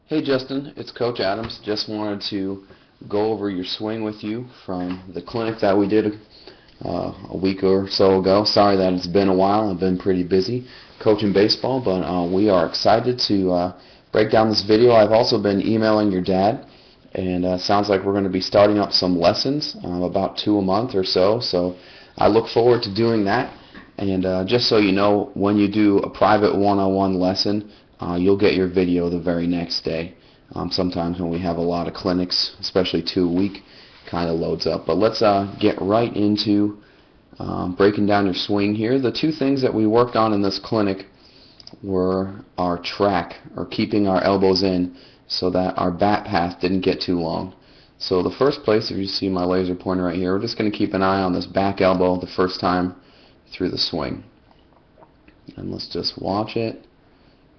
Hey Justin, it's Coach Adams. Just wanted to go over your swing with you from the clinic that we did a week or so ago. Sorry that it's been a while. I've been pretty busy coaching baseball, but we are excited to break down this video. I've also been emailing your dad, and sounds like we're going to be starting up some lessons, about 2 a month or so. So I look forward to doing that. And just so you know, when you do a private one-on-one lesson, you'll get your video the very next day. Sometimes when we have a lot of clinics, especially 2 a week, kind of loads up. But let's get right into breaking down your swing here. The two things that we worked on in this clinic were our track, or keeping our elbows in so that our bat path didn't get too long. So the first place, if you see my laser pointer right here, we're just going to keep an eye on this back elbow the first time through the swing. And let's just watch it.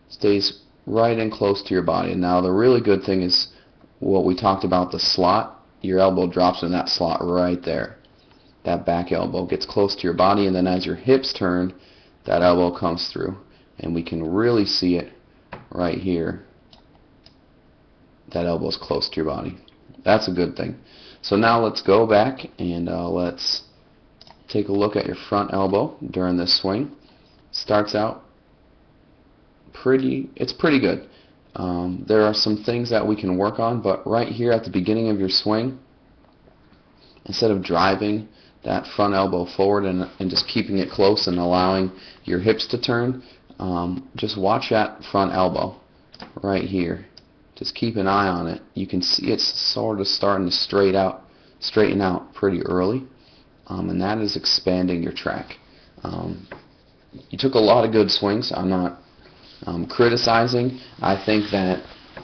Stays right and close to your body. Now the really good thing is what we talked about, the slot. Your elbow drops in that slot right there. That back elbow gets close to your body, and then as your hips turn, that elbow comes through. And we can really see it right here. That elbow is close to your body. That's a good thing. So now let's go back and let's take a look at your front elbow during this swing. Starts out it's pretty good. There are some things that we can work on, but right here at the beginning of your swing, instead of driving that front elbow forward and just keeping it close and allowing your hips to turn, just watch that front elbow right here. Just keep an eye on it. You can see it's sort of starting to straighten out pretty early, and that is expanding your track. You took a lot of good swings. I'm not criticizing. I think that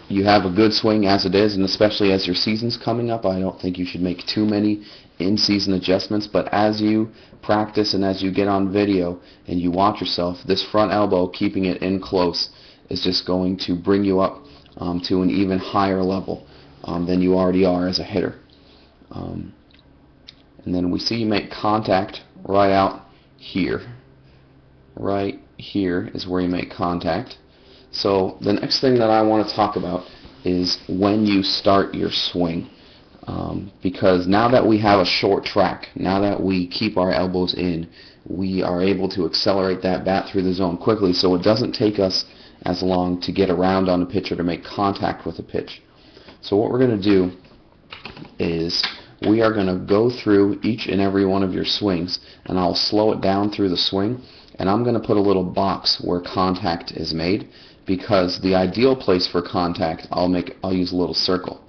you have a good swing as it is, and especially as your season's coming up, I don't think you should make too many in-season adjustments. But as you practice and as you get on video and you watch yourself, this front elbow, keeping it in close, is just going to bring you up to an even higher level than you already are as a hitter. And then we see you make contact right out here. Right here is where you make contact. So the next thing that I want to talk about is when you start your swing. Because now that we have a short track, now that we keep our elbows in, we are able to accelerate that bat through the zone quickly, so it doesn't take us as long to get around on a pitch or to make contact with a pitch. So what we're going to do is we are going to go through each and every one of your swings, and I'll slow it down through the swing, and I'm going to put a little box where contact is made, because the ideal place for contact, I'll use a little circle,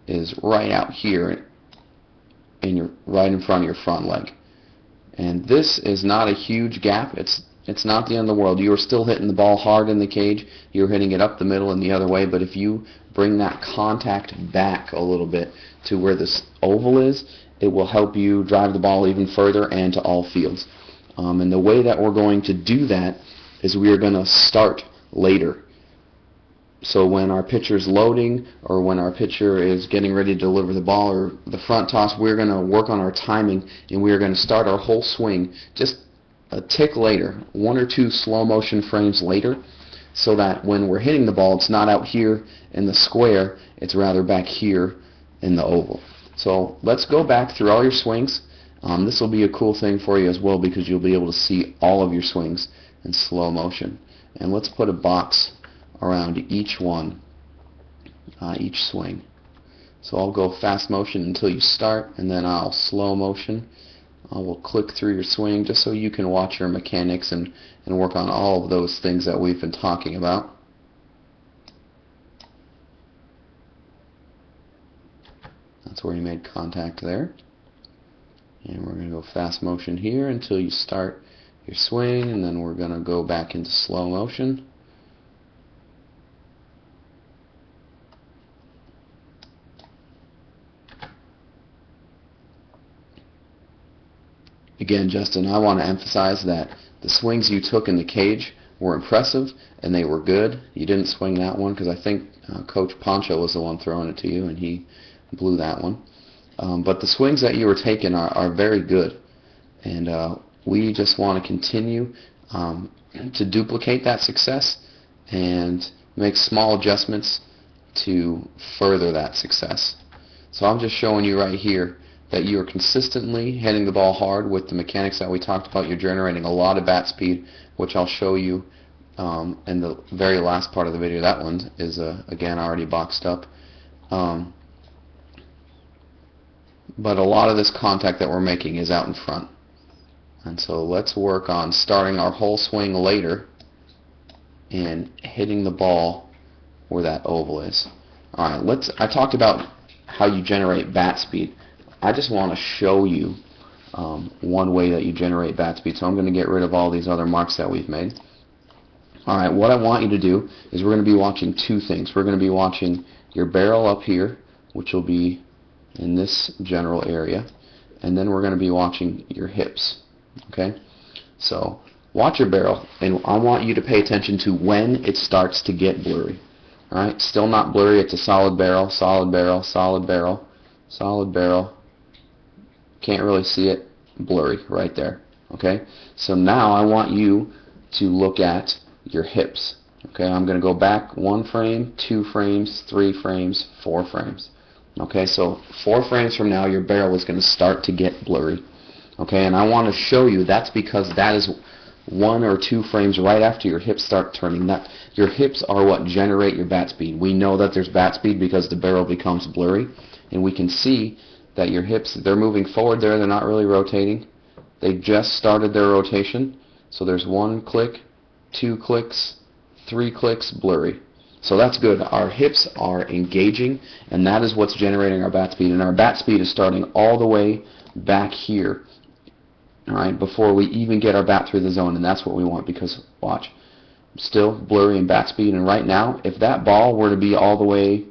is right out here right in front of your front leg. And this is not a huge gap. It's not the end of the world. You are still hitting the ball hard in the cage. You're hitting it up the middle and the other way, but if you bring that contact back a little bit to where this oval is, it will help you drive the ball even further and to all fields. And the way that we're going to do that is we are going to start later. So when our pitcher's loading, or when our pitcher is getting ready to deliver the ball, or the front toss, we're going to work on our timing, and we're going to start our whole swing just a tick later, 1 or 2 slow motion frames later, so that when we're hitting the ball, it's not out here in the square, it's rather back here in the oval. So let's go back through all your swings. This will be a cool thing for you as well, because you'll be able to see all of your swings in slow motion. And let's put a box around each one, each swing. So I'll go fast motion until you start, and then I'll slow motion. I will click through your swing just so you can watch your mechanics and work on all of those things that we've been talking about. That's where you made contact there. And we're going to go fast motion here until you start your swing, and then we're going to go back into slow motion. Again, Justin, I want to emphasize that the swings you took in the cage were impressive and they were good. You didn't swing that one because I think Coach Poncho was the one throwing it to you, and he blew that one. But the swings that you were taking are very good, and we just want to continue to duplicate that success and make small adjustments to further that success. So I'm just showing you right here that you're consistently hitting the ball hard with the mechanics that we talked about. You're generating a lot of bat speed, which I'll show you in the very last part of the video. That one is again already boxed up. But a lot of this contact that we're making is out in front. And so let's work on starting our whole swing later and hitting the ball where that oval is. Alright, I talked about how you generate bat speed. I just want to show you one way that you generate bat speed. So I'm going to get rid of all these other marks that we've made. Alright, what I want you to do is we're going to be watching two things. We're going to be watching your barrel up here, which will be in this general area, and then we're going to be watching your hips. Okay? So watch your barrel, and I want you to pay attention to when it starts to get blurry. Alright, still not blurry. It's a solid barrel, solid barrel, solid barrel, solid barrel. Can't really see it. Blurry right there. Okay? So now I want you to look at your hips. Okay, I'm going to go back 1 frame, 2 frames, 3 frames, 4 frames. Okay, so 4 frames from now your barrel is going to start to get blurry. Okay, and I want to show you that's because that is 1 or 2 frames right after your hips start turning. Your hips are what generate your bat speed. We know that there's bat speed because the barrel becomes blurry, and we can see that your hips, they're moving forward there, they're not really rotating. They just started their rotation. So there's 1 click, 2 clicks, 3 clicks, blurry. So that's good. Our hips are engaging, and that is what's generating our bat speed. And our bat speed is starting all the way back here, all right, before we even get our bat through the zone, and that's what we want because, watch, still blurry and bat speed. And right now, if that ball were to be all the way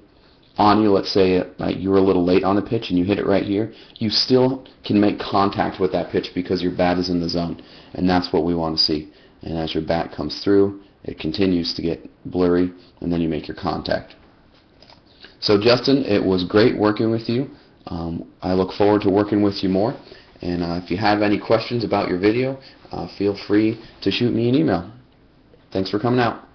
on you, let's say like you were a little late on the pitch and you hit it right here, you still can make contact with that pitch because your bat is in the zone, and that's what we want to see. And as your bat comes through, it continues to get blurry, and then you make your contact. So Justin, it was great working with you. I look forward to working with you more, and if you have any questions about your video, feel free to shoot me an email. Thanks for coming out.